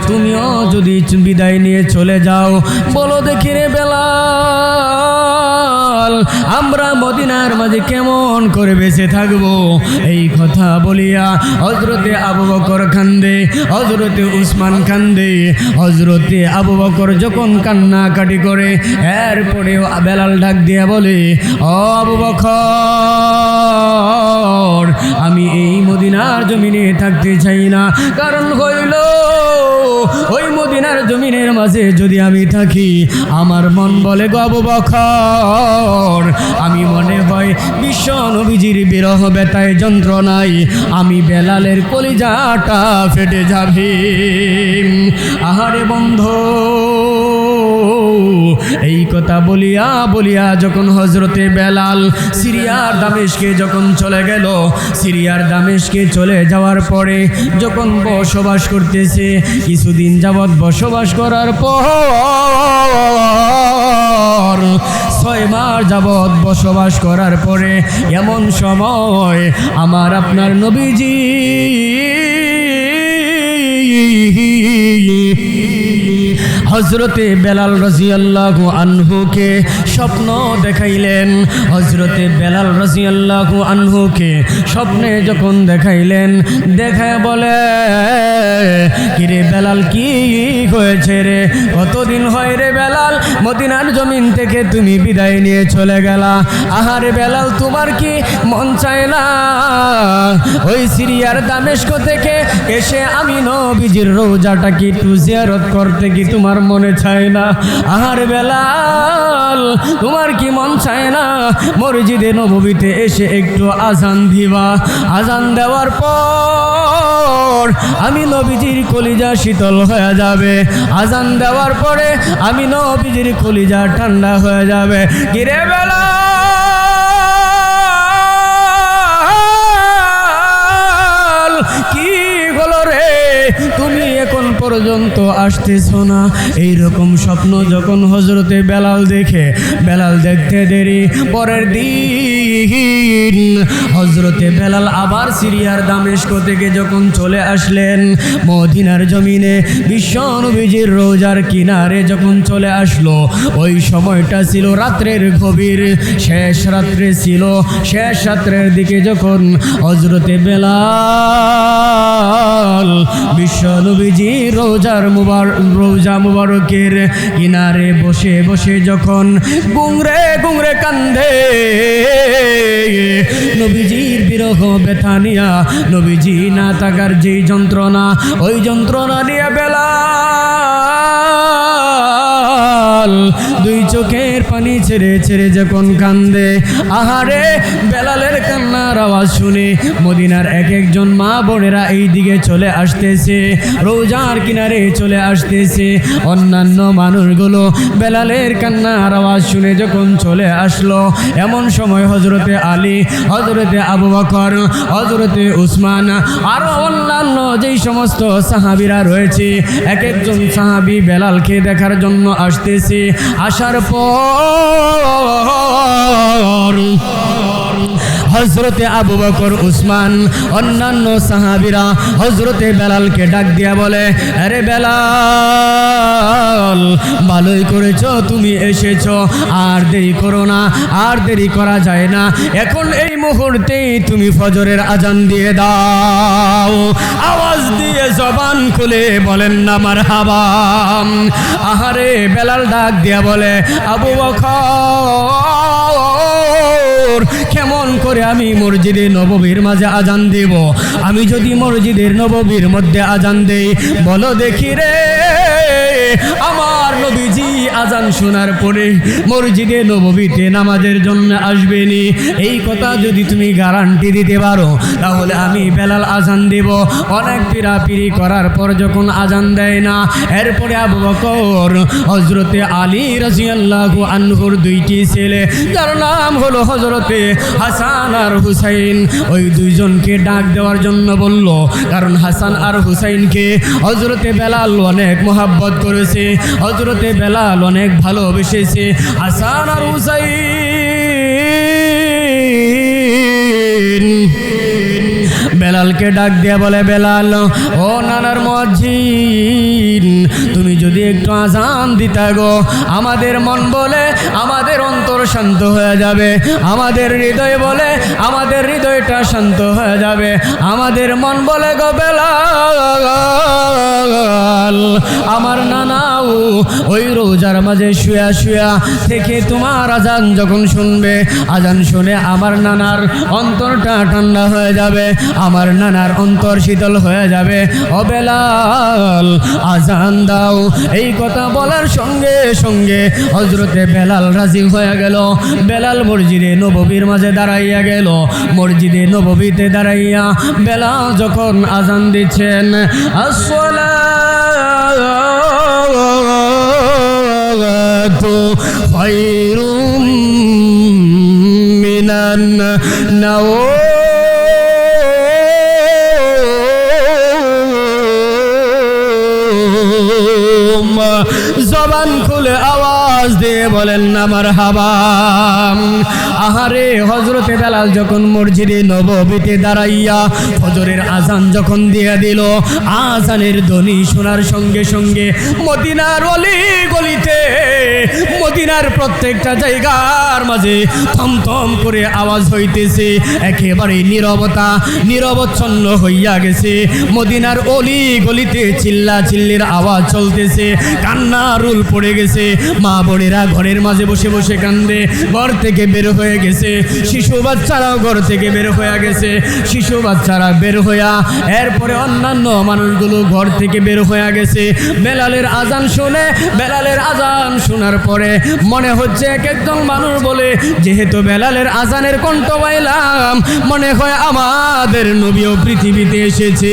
তুমিও যদি বিদায় নিয়ে চলে যাও, বলো দেখি রে বেলাল, আমরা মদিনার মাঝে কেমন করে বেঁচে থাকবো? এই কথা বলিয়া হযরতে আবু বকর কান্দে, হযরতে উসমান কান্দে। হযরতে আবু বকর যখন কান্নাকাটি করে, এরপরে বেলাল ডাক দিয়া বলে, ও আবু বকর, আমি এই মদিনার জমিনে থাকতে চাই না। কারণ হইল, ওই মদিনার জমিনের মাঝে যদি আমি থাকি, আমার মন বলে গো আবু বকর, আমি মনে হয় বিশ্ব নবীজির বিরহ ব্যথায় যন্ত্রণায় আমি বেলালের কলিজাটা ফেটে যাবে। আহারে বন্ধু, এই কথা বলিয়া বলিয়া যখন হযরতে বেলাল সিরিয়ার দামেস্কে যখন চলে গেল, সিরিয়ার দামেস্কে চলে যাওয়ার পরে যখন বসবাস করতেছে, কিছুদিন যাবৎ বসবাস করার পর 6 মাস যাবৎ বসবাস করার পরে এমন সময় আমার আপনার নবীজি হযরতে বেলাল রাদিয়াল্লাহু আনহুকে স্বপ্ন দেখাইলেন। হযরতে বেলাল রাদিয়াল্লাহু আনহুকে স্বপ্নে যখন দেখাইলেন, দেখায় বলে, কিরে বেলাল কি হয়েছে রে? কতদিন হয় রে বেলাল মদিনার জমিন থেকে তুমি বিদায় নিয়ে চলে গেলা? আহারে বেলাল, তোমার কি মন চায় না ওই সিরিয়ার দামেস্ক থেকে এসে আমি নবীজির রওজাটা কি একটু জিয়ারত করতে কি তোমার মনে চায় না? আহারে বেলাল, তোমার কি মন চায় না মসজিদে নববীতে এসে একটু আজান দিবা? আজান দেওয়ার পর আমি নবীজির কলিজা শীতল হয়ে যাবে, আজান দেওয়ার পরে আমি নবীজির কলিজা ঠান্ডা হয়ে যাবে। কিরে বেলাল, কি হলো রে, তুমি এখন পর্যন্ত আসতেছো না? এইরকম স্বপ্ন যখন হযরতে বেলাল দেখে, বেলাল দেখতে দেরি, পরের দিন হযরতে বেলাল আবার সিরিয়ার দামেস্ক থেকে যখন চলে আসলেন মদিনার জমিনে, বিশ্ব নবীজির রওজার কিনারে যখন চলে আসলো, ওই সময়টা ছিল রাত্রের গভীর শেষ রাত্রে ছিল। শেষ রাত্রের দিকে যখন হযরতে বেলাল বিশ্ব নবীজি রোজা মুবারকের কিনারে বসে বসে যখন গুংরে গুংরে কান্দে, নবীজির বিরহ ব্যথা নিয়া, নবীজি না থাকার যে যন্ত্রণা, ওই যন্ত্রণা নিয়ে বেলাল দুই চোখের পানি ছেড়ে ছেড়ে যখন কান্দে, আহারে বেলালের কান্নার আওয়াজ শুনে মদিনার এক একজন মা বোনেরা এই দিকে চলে আসতেছে, রোজার কিনারে চলে আসতেছে। অন্যান্য মানুষগুলো বেলালের কান্নার আওয়াজ শুনে যখন চলে আসলো, এমন সময় হযরতে আলী, হযরতে আবু বকর, হযরতে উসমান আরো অন্যান্য যেই সমস্ত সাহাবীরা রয়েছে, এক একজন সাহাবী বেলালকে দেখার জন্য আসতেছে। আসার পর হযরতে আবু বকর, উসমান, অন্যান্য সাহাবীরা হযরতে বেলালকে ডাক দিয়া বলে, আরে বেলাল, ভালোই করেছো তুমি এসেছো, আর দেরি করো না, আর দেরি করা যায় না, এখন এই মুহূর্তেই তুমি ফজরের আজান দিয়ে দাও। আওয়াজ দিয়ে জবান খুলে বলেন না মারহাবা। আহারে বেলাল ডাক দিয়া বলে, আবু বকর, কেমন করে আমি মসজিদে নববীর মাঝে আজান দেব? আমি যদি মসজিদের নববীর মধ্যে আজান দেই, বলো দেখি রে, আমার নবীজি আজান শোনার পরে মসজিদে নববীতে নামাজের জন্য আসবেনি, এই কথা যদি তুমি গ্যারান্টি দিতে পারো, তাহলে আমি বেলাল আজান দেব। অনেক পিরাপিরি করার পর যখন আজান দেয় না, এরপরে আবু বকর হযরতে আলী রাদিয়াল্লাহু আনহুর দুইটি ছেলে, যার নাম হলো হযরতে হাসান আর হুসাইন, ওই দুইজনকে ডাক দেওয়ার জন্য বলল, কারণ হাসান আর হুসাইনকে হযরতে বেলাল অনেক মোহাব্বত করেছে, হযরতে বেলাল অনেক ভালোবেসেছে। হাসান আর হুসাইন বেলালকে ডাক দিয়ে বলে, বেলাল, ও নানার মুয়াজ্জিন, তুমি যদি একটু আজান দিতা গো, আমাদের মন বলে আমাদের অন্তর শান্ত হয়ে যাবে, আমাদের হৃদয় বলে আমাদের হৃদয়টা শান্ত হয়ে যাবে, আমাদের মন বলে গো বেলাল, আমার নানাও ওই রোজার মাঝে শুয়া শুয়া থেকে তোমার আজান যখন শুনবে, আজান শুনে আমার নানার অন্তরটা ঠান্ডা হয়ে যাবে, আমার নানার অন্তর শীতল হয়ে যাবে। ও বেলাল, আজান দাও। এই কথা বলার সঙ্গে সঙ্গে হযরতে বেলাল রাজি হয়ে গেল। বেলাল মসজিদে নববীর মাঝে দাঁড়াইয়া গেল। মসজিদে নববীতে দাঁড়াইয়া বেলাল যখন আজান দিচ্ছেন, আসসালাতু খায়রুম মিনান নাওম, জবান খুলে আওয়াজ দিয়ে বলেন না মারহাবা। আহারে হযরতে বেলাল যখন মসজিদে নববীতে দাঁড়াইয়া ফজরের আজান যখন দিয়ে দিল, আজানের ধ্বনি শোনার সঙ্গে সঙ্গে মদিনার অলি গলিতে, মদিনার প্রত্যেকটা জায়গার মাঝে থমথম করে আওয়াজ হইতেছে, একেবারে নীরবতা, নীরবচ্ছন্ন হইয়া গেছে। মদিনার অলি গলিতে চিল্লা চিল্লির আওয়াজ চলতেছে, কান্না রুল পড়ে গেছে। মা বোনেরা ঘরের মাঝে বসে বসে কান্দে, ঘর থেকে বের হয়ে গেছে। শিশু বাচ্চারাও ঘর থেকে বের হয়ে গেছে। শিশু বাচ্চারা বের হইয়া এরপরে অন্যান্য মানুষগুলো ঘর থেকে বের হয়ে গেছে। বেলালের আজান শুনে, বেলালের আজান শোনার পরে মনে হচ্ছে এক একজন মানুষ বলে, যেহেতু বেলালের আজানের কণ্ঠ পাইলাম, মনে হয় আমাদের নবীও পৃথিবীতে এসেছে।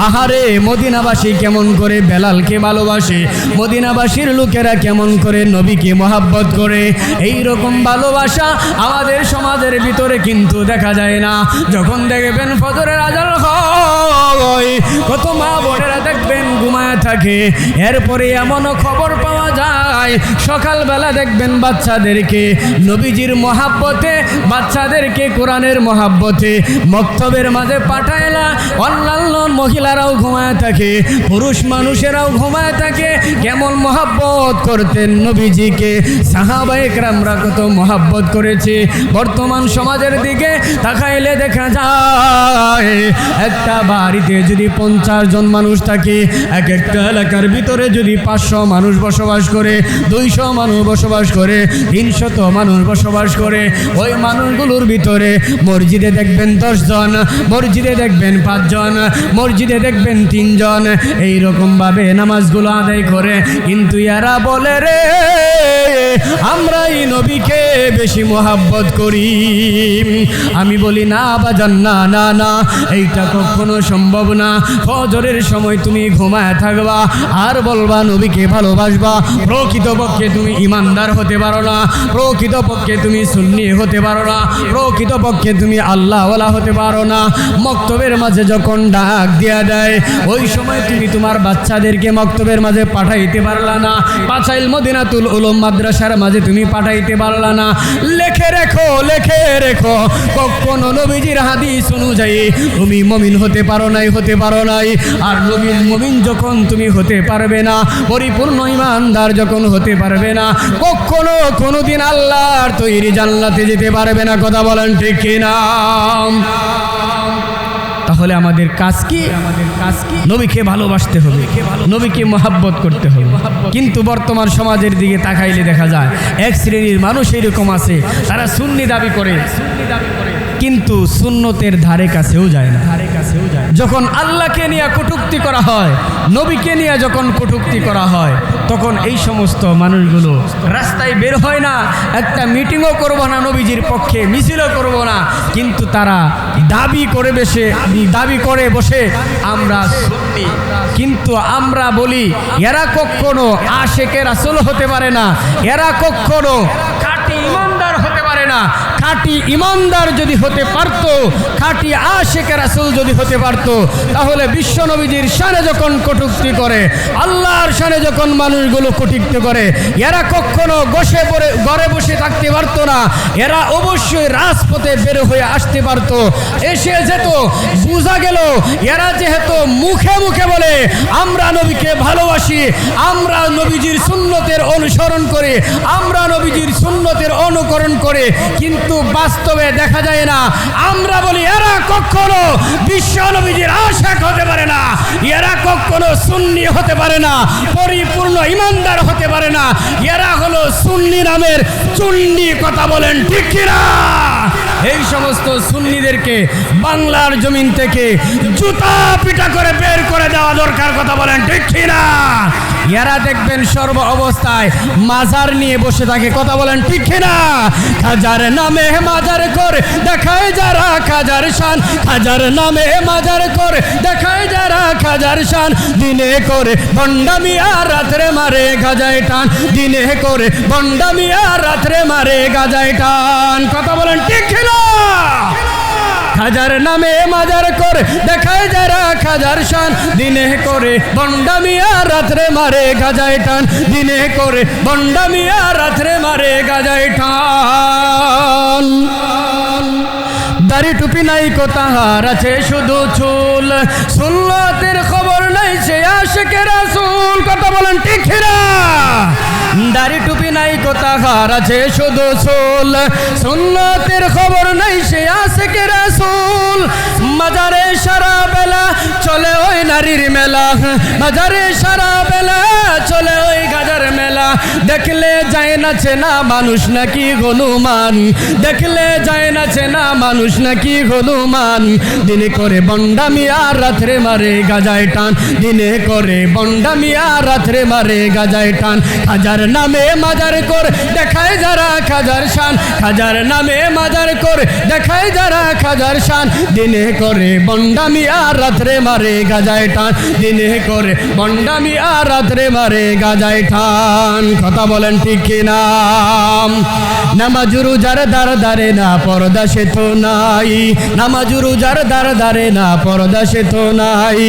আহারে মদিনাবাসী কেমন করে বেলালকে ভালোবাসে, মদিনাবাসীর লোকেরা কেমন করে নবীকে মহাব্বত করে, এই রকম ভালোবাসা আমাদের সমাজের ভিতরে কিন্তু দেখা যায় না। যখন দেখবেন ফজরের আজান হয়, কত মা বোনেরা দেখবেন ঘুমায় থাকে। এরপরে এমনও খবর পাওয়া যায় নাই। সকালবেলা দেখবেন বাচ্চাদেরকে নবীজির মহাব্বতে, বাচ্চাদেরকে কোরআনের মহাব্বতে মক্তবের মাঝে পাঠাইলা। অন্যান্য মহিলারাও ঘুমায় থাকে, পুরুষ মানুষেরাও ঘুমায় থাকে। কেমন মহাব্বত করতেন নবীজিকে, সাহাবায়ে কেরামরা কত মহাব্বত করেছে। বর্তমান সমাজের দিকে তাকাইলে দেখা যায় একটা বাড়িতে যদি 50 জন মানুষ থাকে, এক একটা এলাকার ভিতরে যদি 500 মানুষ বসবাস করে, 200 মানুষ বসবাস করে, 300 মানুষ বসবাস করে, ওই মানুষগুলোর ভিতরে মসজিদে দেখবেন 10 জন, মসজিদে দেখবেন 5 জন, মসজিদে দেখবেন 3 জন, এইরকমভাবে নামাজগুলো আদায় করে। কিন্তু এরা বলে রে আমরা এই নবীকে বেশি মহাব্বত করি। আমি বলি না বাজান, না না না, এইটা কখনো সম্ভব না। ফজরের সময় তুমি ঘুমায় থাকবা আর বলবা নবীকে ভালোবাসবা, প্রকৃতপক্ষে তুমি ইমানদার হতে পারো না, প্রকৃতপক্ষে তুমি সুন্নি হতে পারো না, প্রকৃতপক্ষে তুমি আল্লাহওয়ালা হতে পারো না। মক্তবের মাঝে যখন ডাক দেয়া দেয় ওই সময় তুমি তোমার বাচ্চাদেরকে মক্তবের মাঝে পাঠাইতে পারলা না, পাঁচাইল মদিনাতুল উলুম মাদ্রাসার মাঝে তুমি পাঠাইতে পারলা না। লেখে রেখো, লেখে রেখো, কখনো নবীজির হাদিস অনুযায়ী তুমি মুমিন হতে পারো নাই, হতে পারো নাই। আর নবীর মুমিন যখন তুমি হতে পারবে না, পরিপূর্ণ ইমানদার যখন হতে পারবে না, কখনো কোনোদিন আল্লাহর তৈরি জান্নাতে যেতে পারবে না। কথা বলেন ঠিক কিনা? তাহলে আমাদের কাজ কি? নবীকে ভালোবাসতে হবে, নবীকে মহাব্বত করতে হবে। কিন্তু বর্তমান সমাজের দিকে তাকাইলে দেখা যায় এক শ্রেণীর মানুষ এরকম আছে, তারা সুন্নি দাবি করে কিন্তু সুন্নতের ধারে কাছেও যায় না। যখন আল্লাহকে নিয়ে কটূক্তি করা হয়, নবীকে নিয়ে যখন কটূক্তি করা হয়, তখন এই সমস্ত মানুষগুলো রাস্তায় বের হয় না, একটা মিটিংও করবো না নবীজির পক্ষে, মিছিলও করবো না, কিন্তু তারা দাবি করে বসে আমরা সুন্নি। কিন্তু আমরা বলি এরা কখনো আশেকে রাসূল হতে পারে না, এরা কখনো খাঁটি ইমানদার হতে পারে না। খাঁটি ইমানদার যদি হতে পারত, খাঁটি আশেকে রাসূল যদি হতে পারত, তাহলে বিশ্ব নবীজির শানে যখন কটূক্তি করে, আল্লাহর শানে যখন মানুষগুলো কটূক্তি করে, এরা কখনো ঘরে বসে থাকতে পারতো না। এরা অবশ্যই রাজপথে বের হয়ে আসতে পারত, এসে যেত। বোঝা গেল এরা যেহেতু মুখে মুখে বলে আমরা নবীকে ভালোবাসি, আমরা নবীজির সুন্নতের অনুসরণ করে, আমরা নবীজির সুন্নতের অনুকরণ করে, কিন্তু বাস্তবে দেখা যায় না। আমরা বলি এরা কখনো বিশ্ব নবীজির আশিক হতে পারে না, এরা কখনো সুন্নি হতে পারে না, পরিপূর্ণ ইমানদার হতে পারে না। এরা হলো সুন্নি নামের চুন্নি। কথা বলেন ঠিক কিনা? এই সমস্ত সুন্নিদেরকে বাংলার জমিন থেকে জুতা পিটা করে বের করে দেওয়া দরকার। কথা বলেন ঠিক কিনা? এরা দেখবেন সর্ব অবস্থায় মাজার নিয়ে বসে থাকে। কথা বলেন ঠিক কিনা? খাজার নামে মাজার করে দেখায় যারা খাজার শান, খাজার নামে মাজার করে দেখায় যারা খাজার শান, দিনে করে ভণ্ডামি আর রাত্রে মারে গাজায় টান, দিনে করে ভণ্ডামি আর রাত্রে মারে গাজায় টান। কথা বলেন ঠিক কিনা? খাজার নামে মাজার করে দেখায় যারা খাজার শান, দিনে করে ভণ্ডামি আর রাত্রে মারে গাজায় টান, দিনে করে ভণ্ডামি আর রাত্রে মারে গাজায় টান। দাড়ি টুপি নাই কোথাহার আছে শুধু চুল, সুন্নতের খবর নাই সে আশিকে রাসূল। কথা বলেন ঠিক কিনা? দাড়ি টুপি নাই কোথাহার আছে শুধু চুল, সুন্নতের খবর নাই সে আশিকে রাসূল। মাজারে সারা বেলা চলে ওই নারীর মেলা, মাজারে সারা বেলা চলে ওই গাজার মেলা, দেখলে যায় না চেনা মানুষ নাকি হনুমান, দেখলে যায় না চেনা মানুষ নাকি হনুমান, দিনে করে ভণ্ডামি আর রাত্রে মারে গাজায় টান, দিনে করে ভণ্ডামি আর রাত্রে মারে গাজায় টান। খাজার নামে মাজার করে দেখায় যারা খাজার শান, খাজার নামে মাজার করে দেখায় যারা খাজার শান, দিনে করে ভণ্ডামি আর রাত্রে মারে গাজায় টান, দিনে করে ভণ্ডামি আর রাত্রে মারে গাজায় টান। কথা বলেন ঠিক কিনা? নামাজুরু যার দার দারে না পর্দা সে তো নাই, নামাজুরু যার দার দারে না পর্দা সে তো নাই,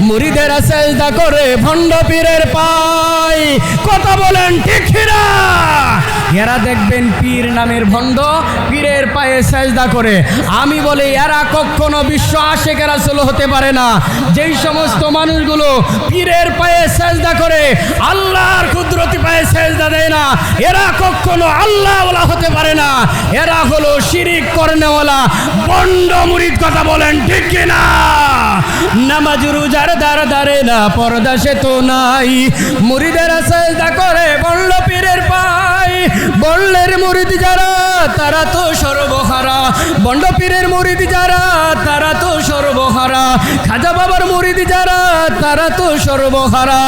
মুরিদেরা সেজদা করে ভণ্ড পীরের পায়। নয়, কথা বলেন ঠিক না? এরা দেখবেন পীর নামের ভণ্ড পীরের পায়ে সেজদা করে। আমি বলি এরা কখনো বিশ্ব আশিক রাসূল হতে পারে না। যেই সমস্ত মানুষগুলো পীরের পায়ে সেজদা করে, আল্লাহর কুদরতি পায়ে সেজদা দেয় না, এরা কখনো আল্লাহওয়ালা হতে পারে না। এরা হলো শিরিক করনেওয়ালা ভণ্ড মুরিদ, কথা বলেন ঠিক কিনা? নামাজ রোজার দ্বার ধারে না, পর্দা সে তো নাই, মুরিদেরা সেজদা করে বলল পীরের পায়। বললের মুরিদ যারা তারা তো সর্বহারা, বন্ড পীরের মুরিদ যারা তারা তো সর্বহারা, খাজা বাবার মুরিদ যারা তারা তো সর্বহারা,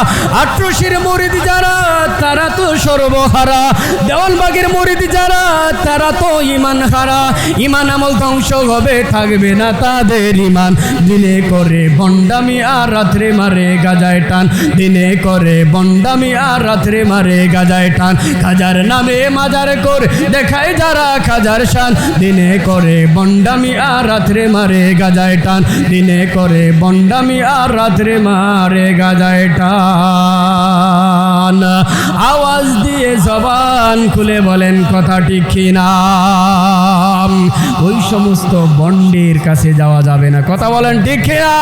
আট্রসির মুরিদ যারা তারা তো সর্বহারা, দেওয়ানবাগের মুরিদ যারা তারা তো ইমান হারা। ইমান আমল ধ্বংস হবে, থাকবে না তাদের ইমান। দিনে করে বন্ডামি আর রাত্রে মারে গাজায় টান, দিনে করে বন্ডামি আর রাত্রে মারে গাজায় টান। খাজার নামে মাজার করে দেখায় যারা খাজার শান, দিনে করে বন্ডামি আর রাত্রে মারে গাজায় টান, দিনে করে বন্ডামি আর রাত্রে মারে গাজায় টান। আওয়াজ দিয়ে জবান খুলে বলেন কথা ঠিক কিনা? ওই সমস্ত বন্ডের কাছে যাওয়া যাবে না, কথা বলেন ঠিক কিনা?